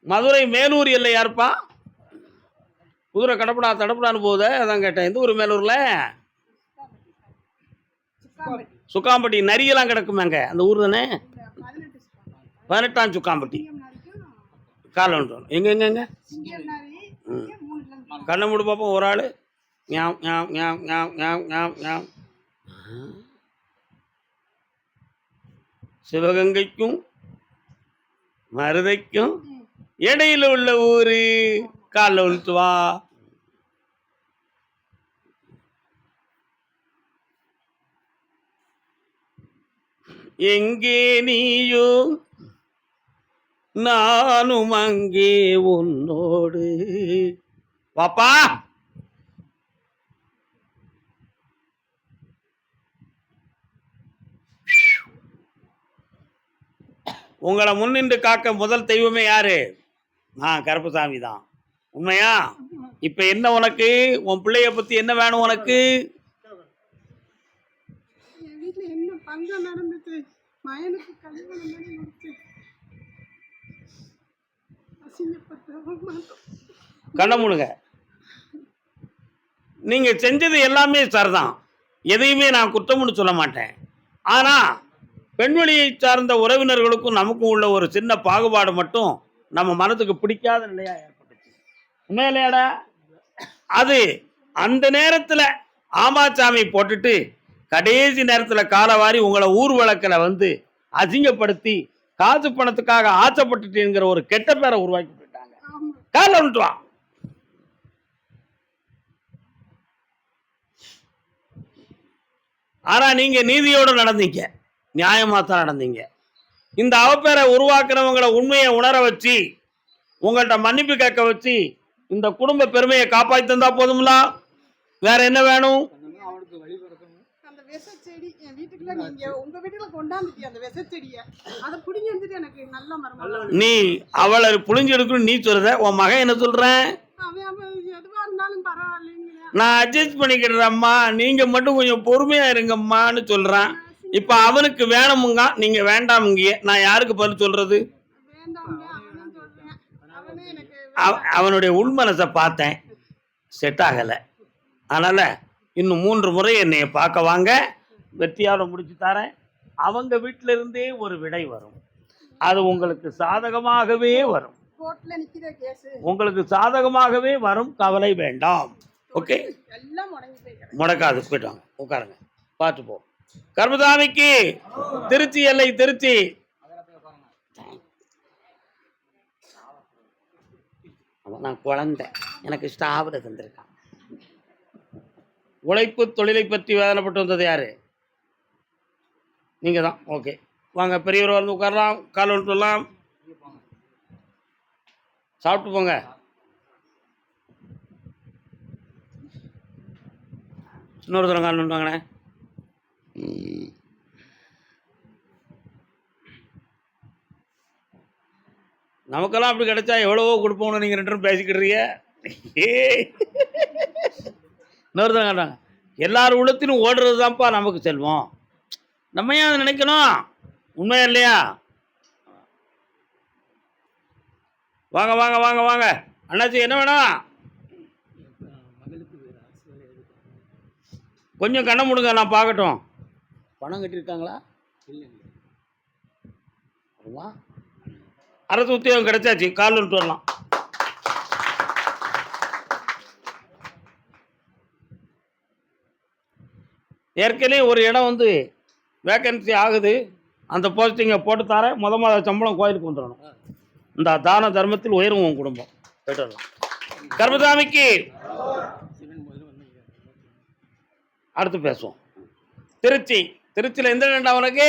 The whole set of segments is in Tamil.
மதுரை மேலூர் எல்லை யாருப்பா? குதிரை கடப்படா தடப்படான்னு போகுது, அதான் கேட்டேன். எந்த ஊர் மேலூரில்? சுக்காம்பட்டி. நரியெல்லாம் கிடக்குமாங்க அந்த ஊர் தானே? 18ஆம் சுக்காம்பட்டி. காலை ஒன்று எங்க எங்க எங்க கண்ணை மூடு பார்ப்போம். ஒரு ஆள் சிவகங்கைக்கும் மருதைக்கும் இடையில உள்ள ஊரு. காலில் விழுத்து வா. எங்கே நீயும் நானும் அங்கே உன்னோடு. பாப்பா உங்களை முன்னின்று காக்க முதல் தெய்வமே யாரு? கருப்பசாமி தான். உண்மையா? இப்ப என்ன உனக்கு? உன் பிள்ளைய பத்தி என்ன வேணும் உனக்கு? கண்ண மூடுங்க. நீங்க செஞ்சது எல்லாமே சரிதான், எதையுமே நான் குற்றம்னு சொல்ல மாட்டேன். ஆனா பெண்வெளியை சார்ந்த உறவினர்களுக்கும் நமக்கும் உள்ள ஒரு சின்ன பாகுபாடு மட்டும் நம்ம மனத்துக்கு பிடிக்காத நிலையா ஏற்பட்டுச்சு. உண்மையிலையாடா? அது அந்த நேரத்தில் ஆமாச்சாமி போட்டுட்டு கடைசி நேரத்தில் காலவாரி உங்களை ஊர் வழக்கில் வந்து அசிங்கப்படுத்தி காசு பணத்துக்காக ஆசைப்பட்டுட்டுங்கிற ஒரு கெட்ட பேரை உருவாக்கி போயிட்டாங்க. காலில் வந்துட்டு வா. ஆனா நீங்க நீதியோடு நடந்தீங்க, நியாயமா தான் நடந்தீங்க. இந்த அவப்பேரை உருவாக்குறவங்களை உண்மையை உணர வச்சு உங்கள்கிட்ட மன்னிப்பு கேட்க வச்சு இந்த குடும்ப பெருமையை காப்பாற்றி தந்தா போதும்ல. வேற என்ன வேணும்? நீ அவளை புளிஞ்சு எடுக்கணும் நீ சொல்ற. உன் மகன் என்ன சொல்றேன்? நான் அட்ஜஸ்ட் பண்ணிக்கிறேன்ம்மா, நீங்க மட்டும் கொஞ்சம் பொறுமையா இருங்கம்மான்னு சொல்றான். இப்ப அவனுக்கு வேணுமுங்க, நீங்க வேண்டாமுங்க. நான் யாருக்கு பதில் சொல்றது? அவனுடைய உள்மனசை பார்த்தேன், செட் ஆகலை. அதனால இன்னும் 3 முறை என்னைய பார்க்க வாங்க, வெற்றியால முடிச்சு தரேன். அவங்க வீட்டில இருந்தே ஒரு விடை வரும், அது உங்களுக்கு சாதகமாகவே வரும். உங்களுக்கு சாதகமாகவே வரும், கவலை வேண்டாம். ஓகே, முடக்காது. போயிட்டாங்க, உட்காருங்க, பார்த்து போ. கர்மசாமிக்கு திருச்சி எல்லை, திருச்சி. நான் குழந்தை, எனக்கு ஸ்டாஃபில் தந்திருக்கான். உழைப்பு தொழிலை பற்றி வேதனைப்பட்டு வந்தது யாரு? நீங்க தான். ஓகே, வாங்க, பெரியவர் வந்து உட்காரலாம், கால் விட்டுலாம், சாப்பிட்டு போங்க. இன்னொரு தரம் கால் விட்டுவாங்கண்ணே. நமக்கெல்லாம் அப்படி கிடைச்சா எவ்வளவோ கொடுப்போம்னு நீங்கள் 2 பேரும் பேசிக்கிட்டுறீங்க. இன்னொரு தரம் காட்டுறாங்க. எல்லாரும் உள்ளத்திலும் ஓடுறது தான்ப்பா நமக்கு செல்வம். நம்ம ஏன் அதை நினைக்கணும்? உண்மையா இல்லையா? வாங்க வாங்க வாங்க வாங்க. அண்ணாச்சி என்ன வேணும்? கொஞ்சம் கண்ணை மூடுங்க, நான் பார்க்கட்டும். பணம் கட்டியிருக்காங்களா? அரசு உத்தியோகம் கிடைச்சாச்சு, கால் விட்டு வரலாம். ஏற்கனவே ஒரு இடம் வந்து வேக்கன்சி ஆகுது, அந்த போஸ்டிங்கை போட்டு தரேன். மாத சம்பளம் கோயிலுக்கு வந்துடணும். இந்த தான தர்மத்தில் உயரும் உன் குடும்பம். போயிட்டு வரலாம். கர்மசாமிக்கு அடுத்து பேசுவோம். திருச்சி. திருச்சியில் எந்த இடம்டா உனக்கு?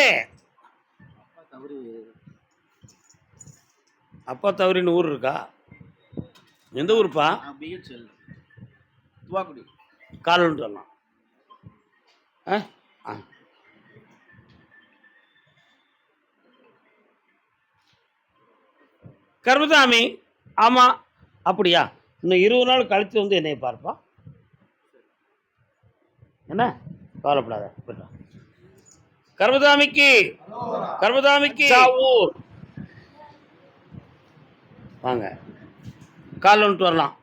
அப்பா தவறின்னு ஊர் இருக்கா? எந்த ஊருப்பா? காலன்னு சொல்லலாம். கர்மசாமி, ஆமா அப்படியா? இன்னும் 20 நாள் கழித்து வந்து என்னை பார்ப்பா. என்ன கவலைப்படாத. கர்மசாமிக்கு, கர்மசாமிக்கு ஊர் வாங்க, கால் வந்துட்டு வரலாம்.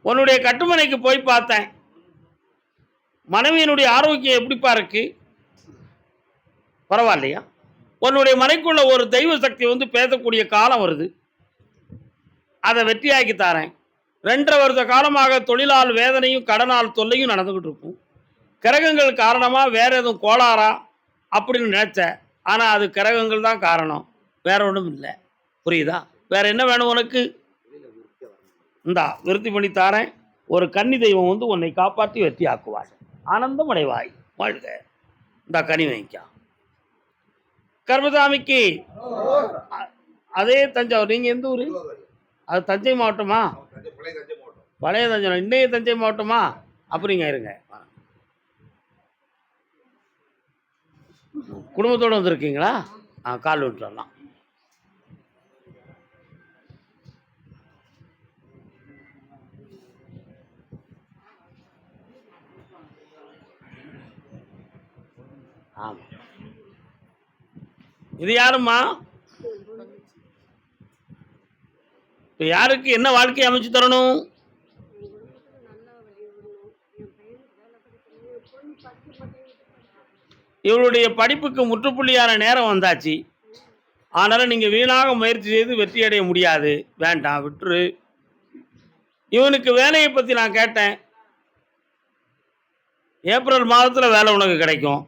உன்னுடைய கட்டுமனைக்கு போய் பார்த்தேன். மனைவியினுடைய ஆரோக்கியம் எப்படிப்பா இருக்கு? பரவாயில்லையா? உன்னுடைய மனைக்குள்ள ஒரு தெய்வ சக்தி வந்து பேசக்கூடிய காலம் வருது. அதை வெற்றியாக்கி தாரேன். 2.5 வருஷ காலமாக தொழிலால் வேதனையும் கடனால் தொல்லையும் நடந்துகிட்டு இருக்கும். கிரகங்கள் காரணமா வேற எதுவும் கோளாறா அப்படின்னு நினைச்ச. ஆனா அது கிரகங்கள் தான் காரணம், வேற ஒன்றும் இல்லை. புரியுதா? வேற என்ன வேணும் உனக்கு? இந்தா விருத்தி பண்ணி தாரேன். ஒரு கன்னி தெய்வம் வந்து உன்னை காப்பாற்றி வெற்றி ஆக்குவாள். ஆனந்தம் அடைவாய், வாழ்க. இந்த கனி வாங்கிக்கா. கர்மசாமிக்கு அதே தஞ்சாவூர். நீங்க எந்த ஊரு? அது தஞ்சை மாவட்டமா? பழைய தஞ்சை, இன்னைய தஞ்சை மாவட்டமா? அப்படிங்க, இருங்க. குடும்பத்தோடு வந்திருக்கீங்களா? கால் விட்டுறலாம். ஆமாம். இது யாரும்மா? இப்போ யாருக்கு என்ன வாழ்க்கையை அமைச்சு தரணும்? இவளுடைய படிப்புக்கு முற்றுப்புள்ளியான நேரம் வந்தாச்சு. ஆனாலும் நீங்கள் வீணாக முயற்சி செய்து வெற்றி அடைய முடியாது. வேண்டாம், விட்டுரு. இவனுக்கு வேலையை பற்றி நான் கேட்டேன். ஏப்ரல் மாதத்தில் வேலை உனக்கு கிடைக்கும்.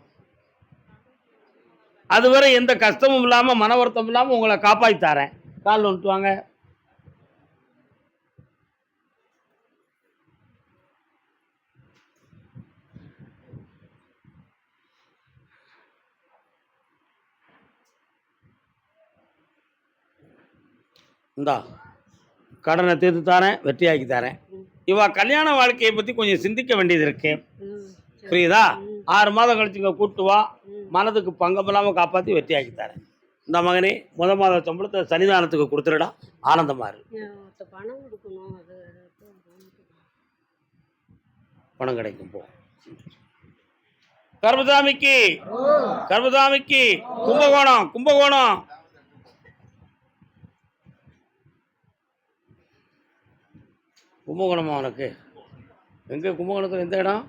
அதுவரை எந்த கஷ்டமும் இல்லாமல் மன வருத்தம் இல்லாமல் உங்களை காப்பாற்றி தரேன். கால் வந்துட்டு வாங்க. இந்தா கடனை தீர்த்து தரேன், வெற்றியாக்கி தரேன். இவ கல்யாண வாழ்க்கையை பற்றி கொஞ்சம் சிந்திக்க வேண்டியது இருக்கு. புரியுதா? 6 மாதம் கழிச்சு இங்கே கூட்டு வா. மனதுக்கு பங்கம் இல்லாமல் காப்பாற்றி வெற்றியாக்கி தரேன். இந்த மகனே, மாத சம்பளத்தை சன்னிதானத்துக்கு கொடுத்துருடா. ஆனந்தமா இருக்கு. பணம் கிடைக்கும். போ. கர்மசாமிக்கு கும்பகோணம். கும்பகோணமா உனக்கு? எங்கே கும்பகோணத்தில் எந்த இடம்?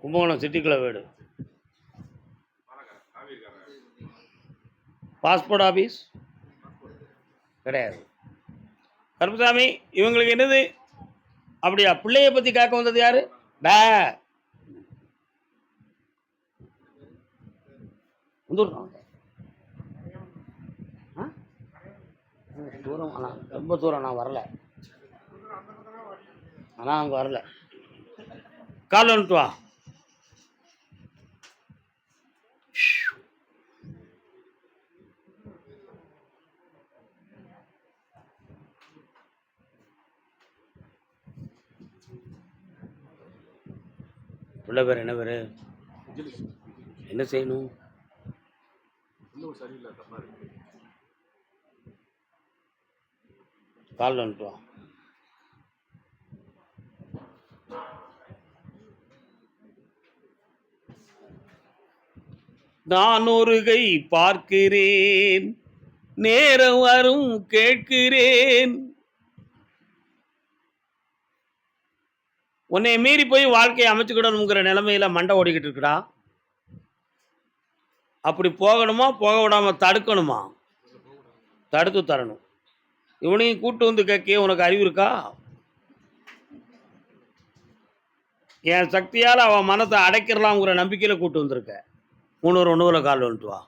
கும்பகோணம் சிட்டிக்குள்ள வீடு. பாஸ்போர்ட் ஆஃபீஸ் கிடையாது. கருப்புசாமி, இவங்களுக்கு என்னது? அப்படியா? பிள்ளைய பற்றி கேட்க வந்தது யாரு? பே வந்துடுறோம். தூரம், ஆனால் ரொம்ப தூரம். நான் வரல, ஆனால் அங்கே வரல. கால் வந்துட்டு வா. பிள்ளை பேர் என்ன பேர்? என்ன செய்யணும்? கால் வந்துட்டு வா. நான் ஒரு கை பார்க்கிறேன், நேரம் வரும் கேட்கிறேன். உன்னை மீறி போய் வாழ்க்கையை அமைச்சுக்கிடணுங்கிற நிலைமையில மண்டை ஓடிக்கிட்டு இருக்குடா. அப்படி போகணுமா, போக விடாம தடுக்கணுமா? தடுத்து தரணும். இவனையும் கூட்டு வந்து கேட்க உனக்கு அறிவு இருக்கா? என் சக்தியால் அவன் மனத்தை அடைக்கிறலாம்ங்கிற நம்பிக்கையில் கூட்டு வந்திருக்க. 3 கால் வந்துட்டு வா.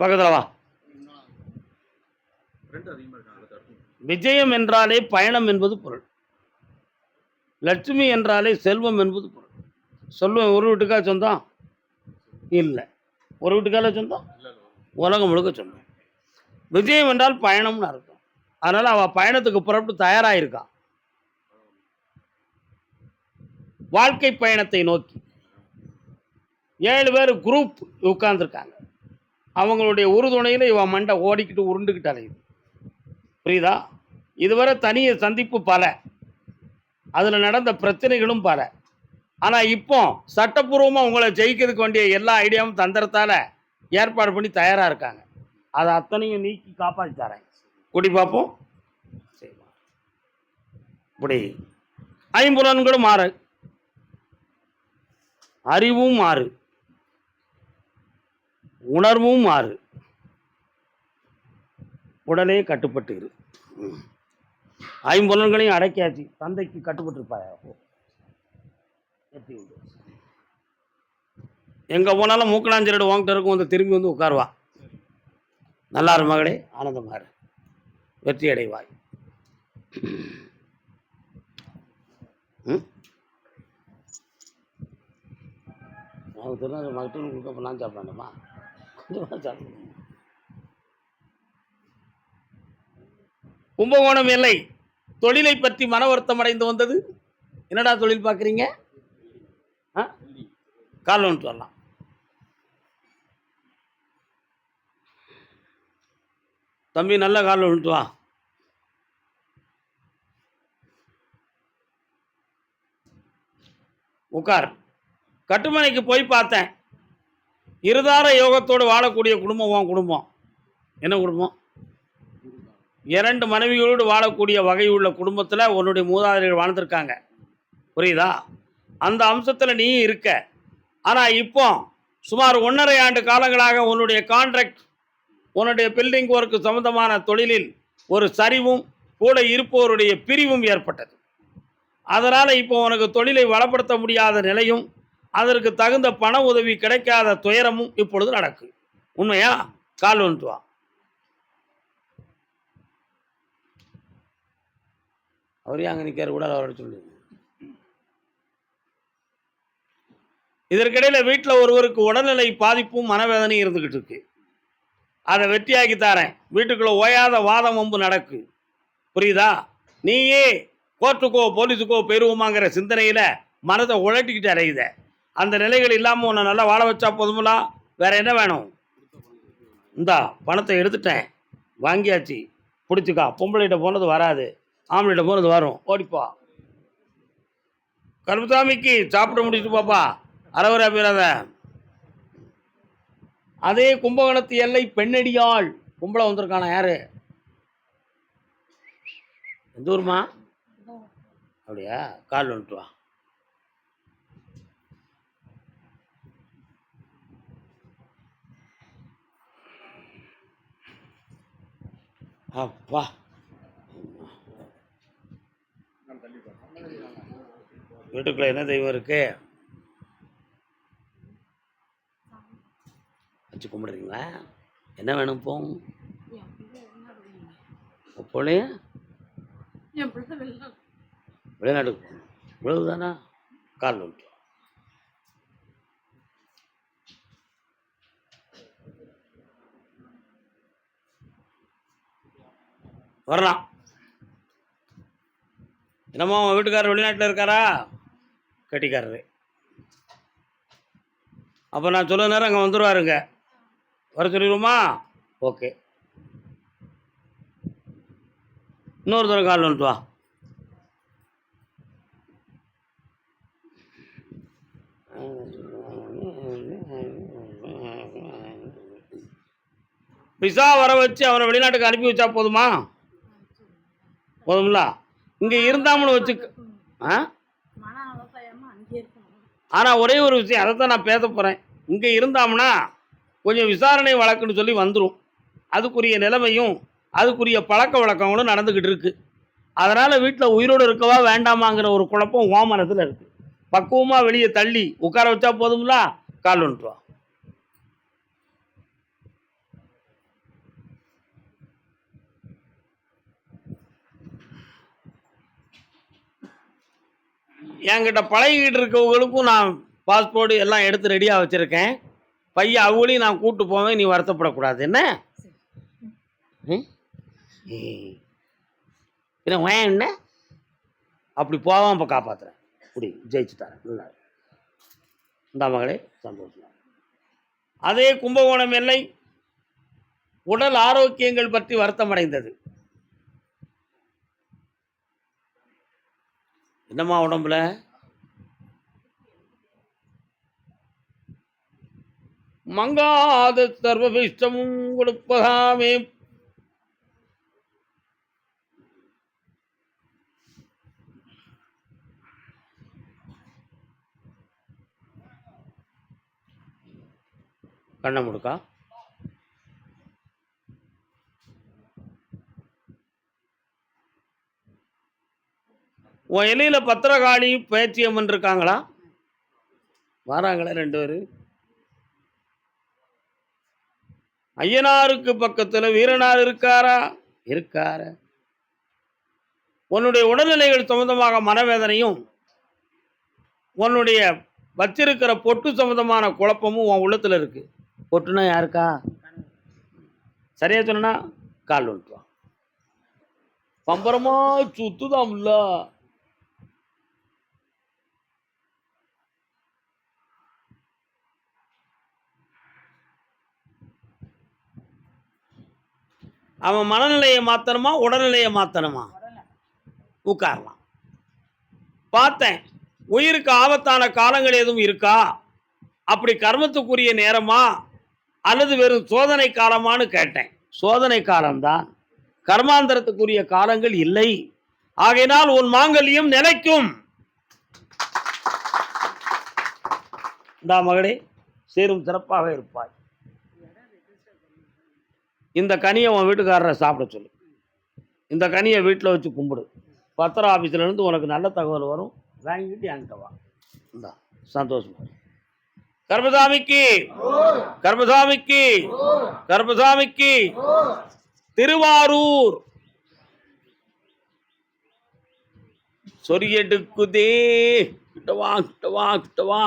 பக்கத்தில் வா. விஜயம் என்றாலே பயணம் என்பது பொருள். லட்சுமி என்றாலே செல்வம் என்பது பொருள். செல்வம் ஒரு வீட்டுக்கா சொந்தம் இல்லை. ஒரு வீட்டுக்கால சொந்தம், உலகம் முழுக்க சொந்தம். விஜயம் என்றால் பயணம்னு அர்த்தம். அதனால் அவள் பயணத்துக்கு புறப்பட்டு தயாராகிருக்கான். வாழ்க்கை பயணத்தை நோக்கி 7 பேர் குரூப் உட்கார்ந்துருக்காங்க. அவங்களுடைய உறுதுணையில் இவன் மண்டை ஓடிக்கிட்டு உருண்டுக்கிட்டு அலையுது. புரியுதா? இதுவரை தனிய சந்திப்பு பல, அதில் நடந்த பிரச்சனைகளும் பல. ஆனால் இப்போ சட்டப்பூர்வமாக உங்களை ஜெயிக்கிறதுக்கு வேண்டிய எல்லா ஐடியாவும் தந்திரத்தால் ஏற்பாடு பண்ணி தயாராக இருக்காங்க. அதை அத்தனையும் நீக்கி காப்பாற்றி தரேன். கூடி பார்ப்போம். சரி, இப்படி ஐம்புலன்களும் மாறு, அறிவும் மாறு, உணர்வும் மாறு, உடலே கட்டுப்பட்டு இரு. ஐம்புலன்களையும் அடக்கியாச்சு, தந்தைக்கு கட்டுப்பட்டு இருப்பாயா? எங்கே போனாலும் மூக்கலாஞ்சரடு வாங்கிட்டு இருக்கும், வந்து திரும்பி வந்து உட்காருவா. நல்லாரு மகளே, ஆனந்தமாறு, வெற்றி அடைவாய். அவங்க திருநாள் மகட்டும் கொடுக்க நான் சாப்பிடணுமா? கொஞ்சமாக சாப்பிடணும். கும்பகோணம் எல்லை தொழிலை பற்றி மன வருத்தம் அடைந்து வந்தது. என்னடா தொழில் பார்க்குறீங்க? கால் வந்துட்டு வரலாம். தம்பி நல்ல கால் வந்துட்டு வா. உட்கார். கட்டுமனைக்கு போய் பார்த்தேன். இருதார யோகத்தோடு வாழக்கூடிய குடும்பம் உன் குடும்பம். என்ன குடும்பம்? 2 மனைவிகளோடு வாழக்கூடிய வகை உள்ள குடும்பத்தில் உன்னுடைய மூதாதையர்கள் வாழ்ந்திருக்காங்க. புரியுதா? அந்த அம்சத்தில் நீ இருக்க. ஆனால் இப்போ சுமார் 1.5 ஆண்டு காலங்களாக உன்னுடைய கான்ட்ராக்ட், உன்னுடைய பில்டிங் ஒர்க்கு சம்பந்தமான தொழிலில் ஒரு சரிவும் கூட இருப்பவருடைய பிரிவும் ஏற்பட்டது. அதனால் இப்போ உனக்கு தொழிலை வளப்படுத்த முடியாத நிலையும் அதற்கு தகுந்த பண உதவி கிடைக்காத துயரமும் இப்பொழுது நடக்கு. உண்மையா? கால் வந்துட்டு வா. அவரே அங்கே நிற்காரு கூட அவரை சொல்லு. இதற்கிடையில் வீட்டில் ஒருவருக்கு உடல்நிலை பாதிப்பும் மனவேதனையும் இருந்துக்கிட்டு இருக்கு. அதை வெற்றியாக்கி தரேன். வீட்டுக்குள்ளே ஓயாத வாதம் வம்பு நடக்கு. புரியுதா? நீயே கோர்ட்டுக்கோ போலீஸுக்கோ பெறுவோமாங்கிற சிந்தனையில் மனதை உழட்டிக்கிட்டு அடையுத. அந்த நிலைகள் இல்லாமல் உன்னை நல்லா வாழ வச்சா போதுமில்லா? வேற என்ன வேணும்? இந்தா பணத்தை எடுத்துட்டேன், வாங்கியாச்சு, பிடிச்சிக்கா. பொம்பளைகிட்ட போனது வராது, ஆம்பளைகிட்ட போனது வரும். ஓடிப்பா. கருப்புசாமிக்கு சாப்பிட முடிச்சுட்டு பாப்பா, அரவரா பேராத. அதே கும்பகோணத்து எல்லை பெண்ணடியாள் கும்பலை வந்திருக்கானா? யாரு? எந்த ஊருமா? அப்படியா? கால் வந்துட்டு வா. அப்பா, வீட்டுக்குள்ள என்ன தெய்வம் இருக்கு? வச்சு கும்பிடுறீங்களா? என்ன வேணும் இப்போ? போலையே வெளிநாட்டுக்கு போகணும். இவ்வளவுதானா? கால் வந்துட்டு வரலாம். என்னமோ உங்கள் வீட்டுக்காரர் வெளிநாட்டில் இருக்காரா? கட்டிக்காரரு. அப்போ நான் சொல்ல நேரம் அங்கே வந்துடுவாருங்க. வர சொல்லிடுவோமா? ஓகே. இன்னொரு தடவை கால் வந்துட்டு வா. விசா வர வச்சு அவரை வெளிநாட்டுக்கு அனுப்பி வச்சா போதுமா? போதும்ல? இங்கே இருந்தாமனு வச்சு. ஆனால் ஒரே ஒரு விஷயம், அதை தான் நான் பேச போகிறேன். இங்கே இருந்தாம்னா கொஞ்சம் விசாரணை வழக்குன்னு சொல்லி வந்துடும். அதுக்குரிய நிலைமையும் அதுக்குரிய பழக்க வழக்கங்களும் நடந்துக்கிட்டு இருக்கு. அதனால் வீட்டில் உயிரோடு இருக்கவா வேண்டாமாங்கிற ஒரு குழப்பம் உன் மனசில் இருக்குது. பக்குவமாக வெளியே தள்ளி உட்கார வச்சா போதும்ல? கால் வந்துட்டு வா. என்கிட்ட பழகிக்கிட்டு இருக்கவங்களுக்கும் நான் பாஸ்போர்ட் எல்லாம் எடுத்து ரெடியாக வச்சுருக்கேன். பையன் அவங்களையும் நான் கூப்பிட்டு போவேன். நீ வருத்தப்படக்கூடாது. என்ன என்ன அப்படி போவான். இப்போ காப்பாற்றுறேன். இப்படி ஜெயிச்சுட்டார். நல்லா இந்த மகளே சந்தோஷம். அதே கும்பகோணம் எல்லை உடல் ஆரோக்கியங்கள் பற்றி வருத்தம் அடைந்தது. என்னம்மா உடம்புல மங்காத சர்வபிஷ்டமும் கொடுப்பதாமே. கண்ண முடுக்கா உன் இலையில பத்திரகாளி பேச்சியம்மன் இருக்காங்களா? வராங்களா 2 பேரு? ஐயனாருக்கு பக்கத்துல வீரனார் இருக்காரா? இருக்கார. உன்னுடைய உடல்நிலைகள் சம்பந்தமாக மனவேதனையும் உன்னுடைய வச்சிருக்கிற பொட்டு சம்பந்தமான குழப்பமும் உன் உள்ளத்துல இருக்கு. பொட்டுனா யாருக்கா? சரியா சொன்னா கால் வந்துட்டுவான். பம்பரமா சுத்துதாம்ல. அவன் மனநிலையை மாத்தணுமா உடல்நிலையை மாத்தணுமா? உட்காரலாம். பார்த்தேன் உயிருக்கு ஆபத்தான காலங்கள் எதுவும் இருக்கா? அப்படி கர்மத்துக்குரிய நேரமா அல்லது வெறும் சோதனை காலமானு கேட்டேன். சோதனை காலம்தான், கர்மாந்தரத்துக்குரிய காலங்கள் இல்லை. ஆகையினால் உன் மாங்கல்யம் நிலைக்கும். இந்தா மகளே, சேரும் சிறப்பாக இருப்பாய். இந்த கனியை உன் வீட்டுக்காரரை சாப்பிட சொல்லு. இந்த கனியை வீட்டில் வச்சு கும்பிடு. பத்திர ஆஃபீஸ்லேருந்து உனக்கு நல்ல தகவல் வரும். வாங்கிட்டு என்கிட்ட வா. இந்தா சந்தோஷமா. கர்மசாமிக்கு கர்மசாமிக்கு கர்மசாமிக்கு. திருவாரூர் சொரியெடுக்குதே. கிட்டவா கிட்டவா கிட்டவா.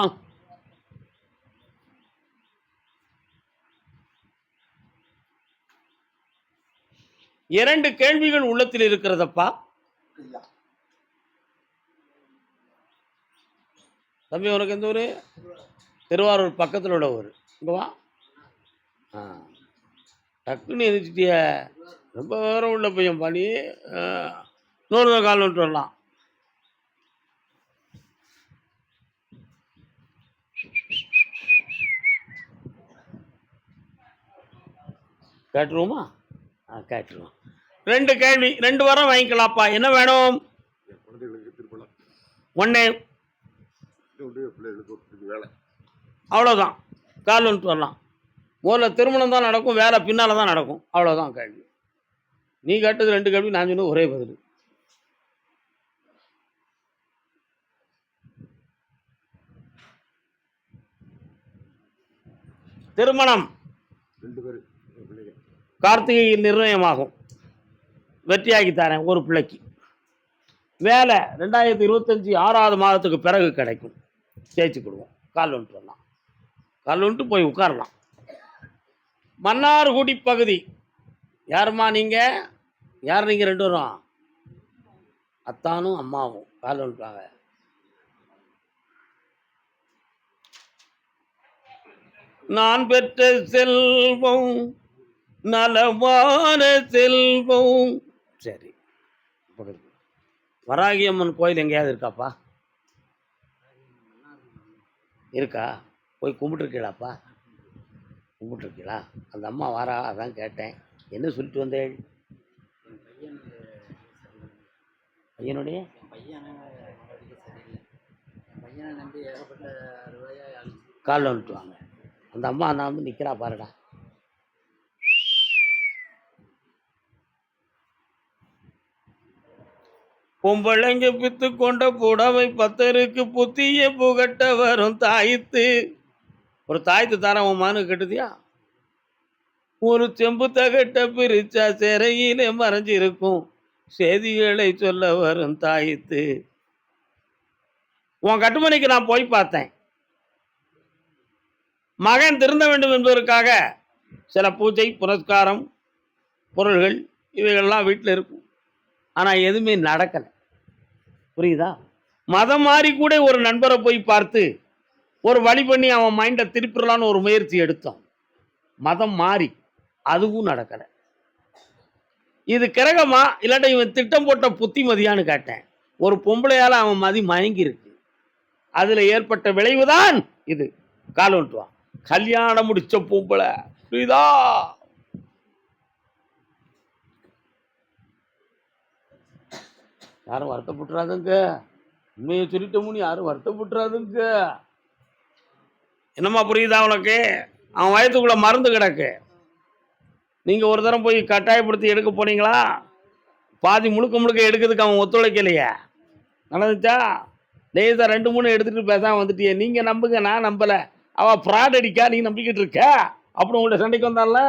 இரண்டு கேள்விகள் உள்ளத்தில் இருக்கிறதப்பா. தம்பி உனக்கு எந்த ஊர்? திருவாரூர் பக்கத்தில் உள்ள ஊர். இங்கே வா. டக்குன்னு எதிர்த்திய. ரொம்ப வேறம் உள்ள பையன் பண்ணி 100 கால் விட்டு வரலாம். கேட்டுருவோமா? கேட்டுருவோம். 2 கேள்வி, 2 வாரம் வாங்கிக்கலாப்பா. என்ன வேணும்? ஒன்று அவ்வளோதான். கால் வந்துட்டு வரலாம். முதல்ல திருமணம் தான் நடக்கும், வேலை பின்னால் தான் நடக்கும். அவ்வளோதான் கேள்வி. நீ கேட்டது 2 கேள்வி, நான் சொன்னது ஒரே பதில். திருமணம் கார்த்திகையில் நிர்ணயமாகும். வெற்றியாகி தரேன் ஒரு பிள்ளைக்கு. வேலை 2025 6வது மாதத்துக்கு பிறகு கிடைக்கும். ஜெயிச்சுக்கிடுவோம். கால் வந்துட்டு வரலாம். கால் வந்துட்டு போய் உட்காரலாம். மன்னார்குடி பகுதி. யாருமா நீங்கள்? யார் நீங்கள் 2 பேரும்? அத்தானும் அம்மாவும். கால் வந்துட்டாங்க. நான் பெற்ற செல்வம் நலமான செல்வம். சரி, வராகியம்மன் கோயில் எங்கேயாவது இருக்காப்பா? இருக்கா? போய் கும்பிட்டுருக்கீங்களாப்பா? கும்பிட்டுருக்கீங்களா? அந்த அம்மா வாரா? அதான் கேட்டேன். என்ன சொல்லிட்டு வந்தேன்? பையனுடைய காலில் வந்துட்டு வாங்க. அந்த அம்மா நான் வந்து நிற்கிறா பாருடா. பொம்பளைங்க பித்து கொண்ட புடவை 10ருக்கு புத்திய புகட்ட வரும் தாய்த்து. ஒரு தாய்த்து தர உன் மனு கட்டுதியா? ஒரு செம்பு தகட்ட பிரிச்சா சிறையிலே மறைஞ்சிருக்கும் செய்திகளை சொல்ல வரும் தாய்த்து. உன் கட்டுமணிக்கு நான் போய் பார்த்தேன். மகன் திருந்த வேண்டும் என்பதற்காக சில பூஜை புனஸ்காரம் பொருள்கள் இவைகள்லாம் வீட்டில் இருக்கும். ஆனால் எதுவுமே நடக்கலை. புரியுதா? மதம் மாறி கூட ஒரு நண்பரை போய் பார்த்து ஒரு வழி பண்ணி அவன் மைண்டை திருப்பிடலான்னு ஒரு முயற்சி எடுத்தோம். மதம் மாறி அதுவும் நடக்கலை. இது கிரகமா இல்லாட்ட இவன் திட்டம் போட்ட புத்திமதியான்னு கேட்டேன். ஒரு பொம்பளையால் அவன் மதி மயங்கி இருக்கு. அதில் ஏற்பட்ட விளைவுதான் இது. காலோட்டுவான் கல்யாணம் முடிச்ச பொம்பளை புரியுதா? யாரும் வருத்தப்பட்டுறாதுங்க. உண்மையை சொல்லிட்டோம்னு யாரும் வருத்தப்பட்டுறாதுங்க. என்னம்மா புரியுதா உனக்கு? அவன் வயத்துக்குள்ள மருந்து கிடக்கு. நீங்கள் ஒரு தரம் போய் கட்டாயப்படுத்தி எடுக்க போனீங்களா? பாதி முழுக்க முழுக்க எடுக்கிறதுக்கு அவன் ஒத்துழைக்கலையே. நடந்துச்சா? லேசாக 2-3 எடுத்துகிட்டு பேசாமல் வந்துட்டியே. நீங்கள் நம்புங்க, நான் நம்பலை. அவள் ஃப்ராட் அடிக்கா, நீ நம்பிக்கிட்டு இருக்க. அப்புறம் உங்கள்கிட்ட சண்டைக்கு வந்தால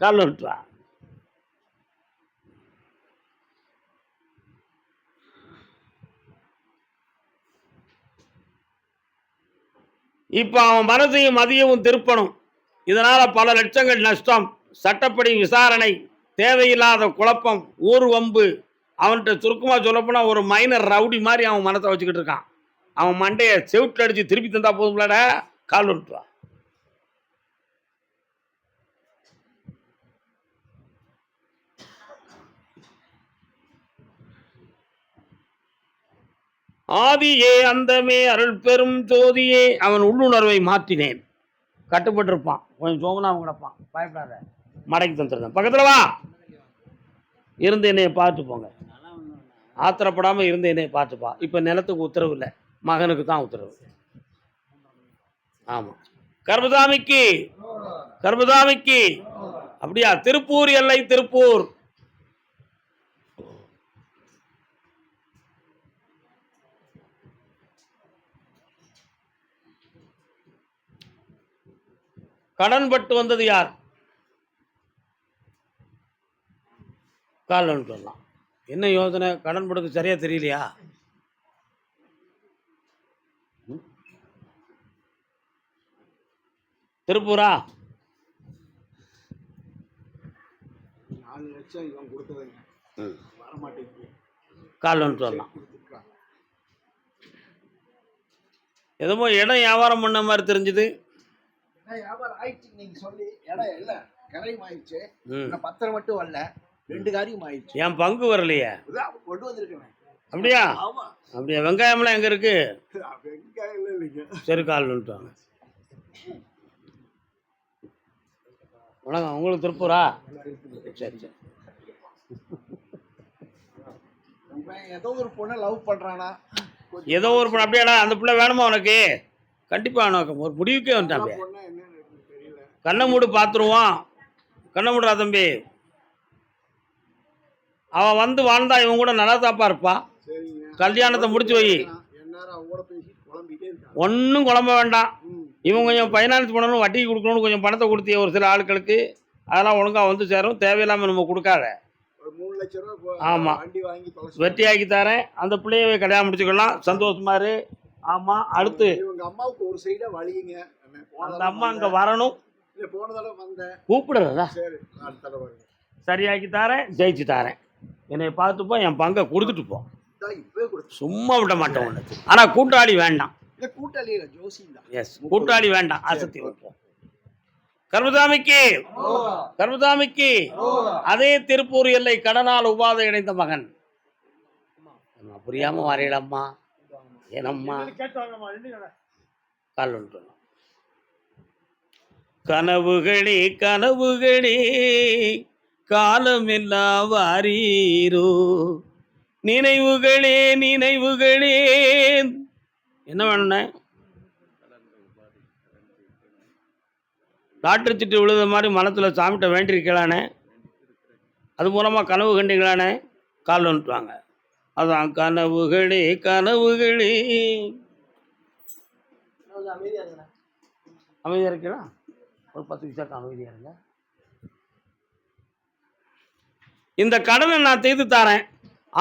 காலில் விட்டுறா. இப்போ அவன் மனசையும் மதியவும் திருப்பணும். இதனால் பல லட்சங்கள் நஷ்டம், சட்டப்படி விசாரணை, தேவையில்லாத குழப்பம், ஊர் வம்பு. அவன்கிட்ட சுருக்கமாக சொல்லப்போனால் ஒரு மைனர் ரவுடி மாதிரி அவன் மனத்தை வச்சுக்கிட்டு இருக்கான். அவன் மண்டையை செவுட்டில் அடித்து திருப்பி தந்தா போதும்லடா, கால் விட்டுருவான். ஆதியே அந்தமே அருள் பெரும் ஜோதியே. அவன் உள்ளுணர்வை மாற்றினேன். கட்டுப்பட்டிருப்பான், கொஞ்சம் சோமனா அவன் கிடப்பான். பயப்படாத, மடக்கி தந்துருந்தேன். பக்கத்தில் வா, இருந்து என்னையை பார்த்து போங்க. ஆத்திரப்படாமல் இருந்து என்னையை பார்த்துப்பா. இப்போ நிலத்துக்கு உத்தரவு இல்லை, மகனுக்கு தான் உத்தரவு. ஆமாம், கர்மசாமிக்கு கர்மசாமிக்கு. அப்படியா? திருப்பூர் எல்லை, திருப்பூர். கடன் பட்டு வந்தது யார்? கால் சொல்லலாம். என்ன யோசனை? கடன் படுறது சரியா தெரியலையா? திருப்பூரா? 4 லட்சம் இவன் கொடுத்ததுங்க, வரமாட்டேங்குது. கால் சொல்லலாம். எதுமோ இடம் வியாபாரம் பண்ண மாதிரி தெரிஞ்சுது. வியாபாரம் ஆயிடுச்சு நீங்க சொல்லி. இடம் இல்ல, கரையும் ஆயிடுச்சு. பத்திரம் மட்டும் வரல, 2 காரியம் ஆயிடுச்சு. என் பங்கு வரலையே, கொண்டு வந்திருக்கேன். அப்படியா? ஆமா. அப்படியா? வெங்காயம்லாம் எங்க இருக்கு? வெங்காயம் இல்லைங்க. சரி, கால் வந்துட்டாங்க. வணக்கம். உங்களுக்கு திருப்பூரா? சரி சரி. ஏதோ ஒரு பொண்ணை லவ் பண்றானா? ஏதோ ஒரு பொண்ணு. அப்படியாடா? அந்த பிள்ளை வேணுமா உனக்கு? கண்டிப்பாக வேணும். ஒரு முடிவுக்கே வந்துட்டான். கண்ணை மூடு, பார்த்துருவான். கண்ணை மூடுறா தம்பி. அவன் வந்து வாழ்ந்தா இவன் கூட நல்லா தாப்பா இருப்பான். கல்யாணத்தை முடிச்சு வை. ஒன்றும் குழம்ப வேண்டாம். இவன் கொஞ்சம் ஃபைனான்ஸ் பண்ணணும், வட்டிக்கு கொடுக்கணும்னு கொஞ்சம் பணத்தை கொடுத்திய ஒரு சில ஆட்களுக்கு. அதெல்லாம் ஒழுங்காக வந்து சேரும். தேவையில்லாமல் நம்ம கொடுக்காத. 3 லட்சம் ரூபாய். ஆமாம், வெட்டியாக்கி தரேன். அந்த பிள்ளையவே கல்யாணம் முடிச்சுக்கலாம். சந்தோஷமா இரு. ஆமாம். அடுத்து இவங்க அம்மாவுக்கு ஒரு சைடாக வலிங்க. அந்த அம்மா அங்கே வரணும். போன தடவை வந்தேன், கூப்பிடுறதா? சரி அடுத்த தடவை சரியாக்கி தரேன், ஜெயிச்சு தரேன். என்னை பார்த்துப்போ, என் பங்கை கொடுத்துட்டு போ. சும்மா விட மாட்டேன் ஒன்று. ஆனால் கூட்டாளி வேண்டாம். கூட்டாளி ஜோசியம் தான். எஸ், கூட்டாளி வேண்டாம். அசத்தி வைப்போம். கர்மசாமிக்கு கர்மசாமிக்கு. அதே திருப்பூர் எல்லை, கடனால் உபாதை இணைந்த மகன். புரியாம வரையிடம்மா. ஏனம்மா? கால் ஒன்று. கனவுகளே கனவுகளே காலமில்லா வாரீரோ, நினைவுகளே நினைவுகளே. என்ன வேணுண்ணே? லாட்டரி சீட்டு விழுத மாதிரி மனத்தில் சாமிட்ட வேண்டியிருக்கலானே, அது மூலமாக கனவு கண்டீங்களானே? கால் வந்துட்டுவாங்க. அதான் கனவுகளே கனவுகளே. அமைதியாக இருக்கலாம். ஒரு 10 நிமிஷம் அமைதியாக இருங்க. இந்த கடனை நான் தீர்த்து தரேன்.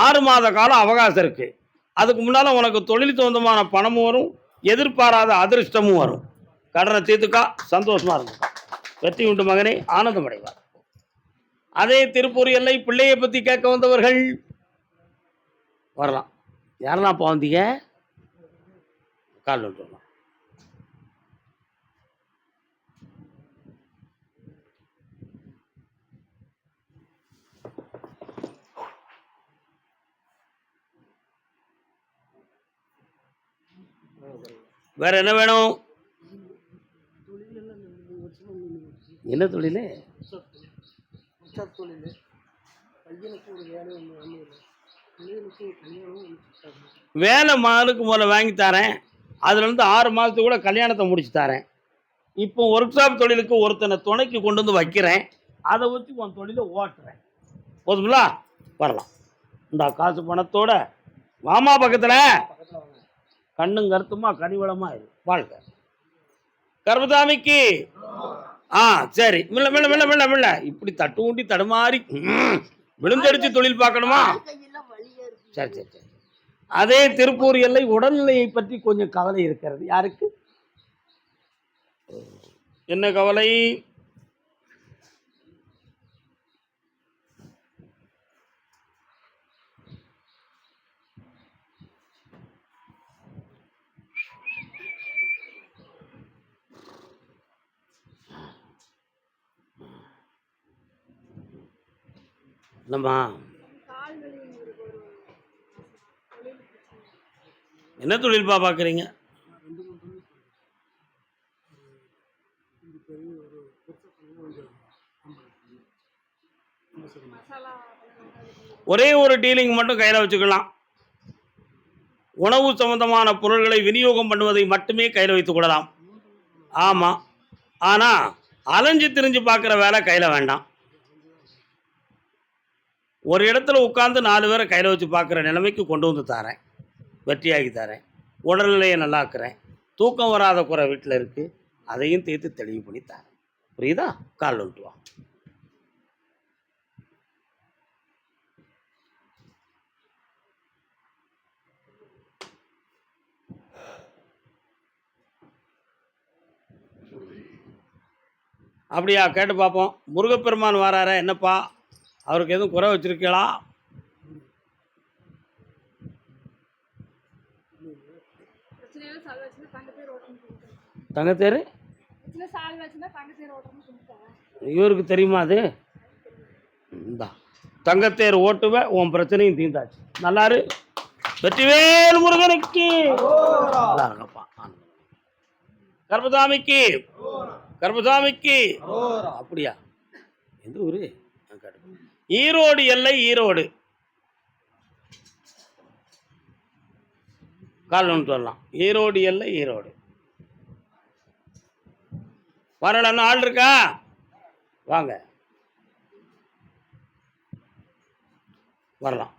6 மாத காலம் அவகாசம் இருக்கு. அதுக்கு முன்னால் உனக்கு தொழில் சொந்தமான பணமும் வரும், எதிர்பாராத அதிர்ஷ்டமும் வரும். கடனை தீர்த்துக்கா, சந்தோஷமா இருக்கும். வெற்றி உண்டு மகனே, ஆனந்தம் அடைவார். அதே திருப்பூர் எல்லை, பிள்ளையை பற்றி கேட்க வந்தவர்கள் வரலாம். யாரெல்லாம் இப்போ வந்தீங்க? கால் நோட்டு வரலாம். வேற என்ன வேணும்? என்ன தொழில்? வேலை மாலுக்கு முதல்ல வாங்கி தரேன், அதுலேருந்து 6 மாதத்துக்கு கூட கல்யாணத்தை முடிச்சு தரேன். இப்போ ஒர்க் ஷாப் தொழிலுக்கு ஒருத்தனை துணைக்கு கொண்டு வந்து வைக்கிறேன், அதை வச்சு உன் தொழிலை ஓட்டுறேன். போதுங்களா? வரலாம். இந்த காசு பணத்தோட மாமா பக்கத்தில் கண்ணும் கருத்துமா கனிவளமா இரு. வாழ்க கர்மசாமிக்கு. சரி, மில்ல மில்ல மில்ல மில்ல மில்ல இப்படி தட்டு ஊண்டி தடுமாறி விழுந்தடிச்சு தொழில் பார்க்கணுமா? சரி சரி சரி. அதே திருப்பூர் எல்லை உடல்நிலையை பற்றி கொஞ்சம் கவலை இருக்கிறது. யாருக்கு என்ன கவலை? என்னம்மா என்ன தொழில்பா பார்க்குறீங்க? ஒரே ஒரு டீலிங் மட்டும் கையில் வச்சுக்கலாம். உணவு சம்பந்தமான பொருள்களை விநியோகம் பண்ணுவதை மட்டுமே கையில் வைத்துக் கொள்ளலாம். ஆமாம், ஆனால் அலைஞ்சு திரிஞ்சு பார்க்குற வேலை கையில் வேண்டாம். ஒரு இடத்துல உட்காந்து 4 பேரை கையில் வச்சு பார்க்குற நிலைமைக்கு கொண்டு வந்து தரேன், வெற்றியாகி தரேன். உடல்நிலையை நல்லாக்குறேன். தூக்கம் வராத குறை வீட்டில் இருக்குது, அதையும் தீர்த்து தெளிவு பண்ணி தரேன். புரியுதா? கால் வந்துட்டு வா. அப்படியா? கேட்டு பார்ப்போம். முருகப்பெருமான் வராரா என்னப்பா? அவருக்கு எதுவும் குறை வச்சிருக்கீங்களா? தங்கத்தேரு இவருக்கு தெரியுமா? அது இந்தா தங்கத்தேர் ஓட்டுவேன், உன் பிரச்சனையும் தீர்ந்தாச்சு. நல்லாரு. வெற்றிவேல் முருகனுக்கு. நல்லா இருங்கப்பா. கர்மசாமிக்கு. கர்மசாமிக்கு. அப்படியா? எந்த ஊரு? ஈரோடு எல்லை. ஈரோடு கால் ஒன்று வரலாம். ஈரோடு எல்லை. ஈரோடு வரலன்னு ஆள் இருக்கா? வாங்க, வரலாம்.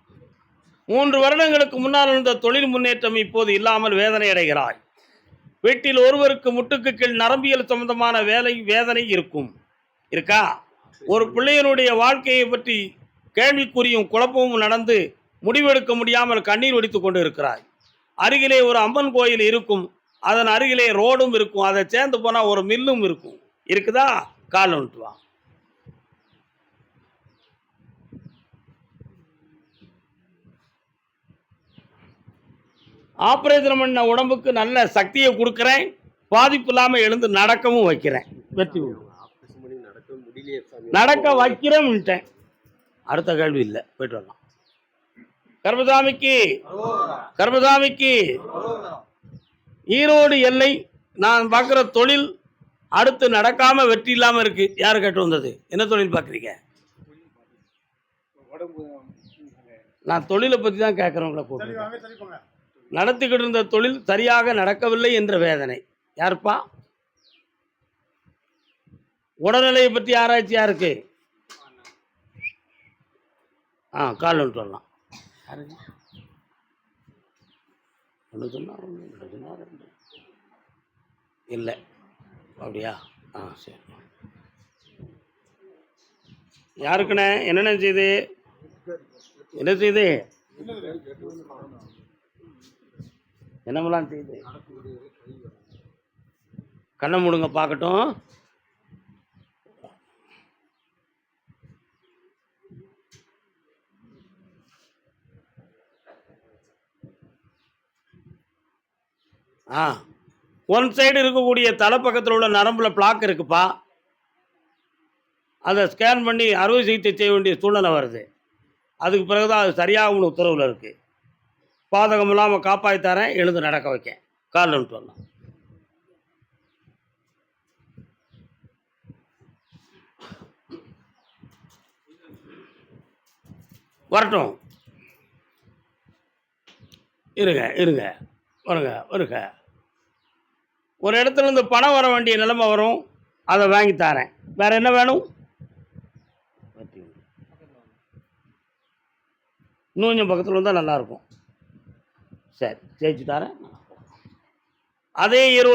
3 வருடங்களுக்கு முன்னால் இருந்த தொழில் முன்னேற்றம் இப்போது இல்லாமல் வேதனை அடைகிறாய். வீட்டில் ஒருவருக்கு முட்டுக்கு கீழ் நரம்பியல் சம்பந்தமான வேதனை இருக்கா? ஒரு பிள்ளையனுடைய வாழ்க்கையை பற்றி கேள்விக்குறியும் குழப்பமும் நடந்து முடிவெடுக்க முடியாமல் கண்ணீர் வடித்து கொண்டு இருக்கிறாய். அருகிலே ஒரு அம்மன் கோயில் இருக்கும், அதன் அருகிலே ரோடும் இருக்கும், அதை சேர்ந்து போனால் ஒரு மில்லும் இருக்கும். இருக்குதா? கால் வந்துட்டு வா. ஆப்ரேஷன் பண்ண உடம்புக்கு நல்ல சக்தியை கொடுக்குறேன், பாதிப்பு இல்லாமல் எழுந்து நடக்கவும் வைக்கிறேன். வெற்றி நடக்க வைக்கிறேன்ட்டேன். அடுத்த கேள்வி இல்லை, போயிட்டு வரலாம். கர்மசாமிக்கு. கர்மசாமிக்கு. ஈரோடு எல்லை. நான் பார்க்குற தொழில் அடுத்து நடக்காம வெற்றி இல்லாமல் இருக்கு. யாரு கேட்டு வந்தது? என்ன தொழில் பார்க்குறீங்க? நான் தொழிலை பற்றி தான் கேட்குறவங்கள கூப்பிட்டு. நடத்திக்கிட்டு இருந்த தொழில் சரியாக நடக்கவில்லை என்ற வேதனை. யாருப்பா? உடல்நிலையை பற்றி ஆராய்ச்சியா இருக்கு. கால் ஒன்று வரலாம். இல்லை அப்படியா? சரி. யாருக்குண்ணே? என்னென்ன செய்து? என்ன செய்து? என்னமெல்லாம் செய்து? கண்ணை மூடுங்க பார்க்கட்டும். ஆ ஒன் சைடு இருக்கக்கூடிய தலைப்பக்கத்தில் உள்ள நரம்பில் பிளாக் இருக்குப்பா. அதை ஸ்கேன் பண்ணி அறுவை சிகிச்சை செய்ய வேண்டிய சூழ்நிலை வருது. அதுக்கு பிறகு தான் அது சரியாகும்னு உத்தரவில் இருக்குது. பாதகம் இல்லாமல் காப்பாற்றி தரேன், எழுந்து நடக்க வைக்கேன். காலில் விட்டு வரலாம். வரட்டும். இருங்க இருங்க, வருங்க வருங்க. ஒரு இடத்துல இருந்து பணம் வர வேண்டிய நிலைமை வரும், அதை வாங்கி தரேன். வேற என்ன வேணும்? இன்னும் கொஞ்சம் பக்கத்தில் வந்தால் நல்லாயிருக்கும். சரி, ஜெயிச்சு தரேன். அதே ஈரோடு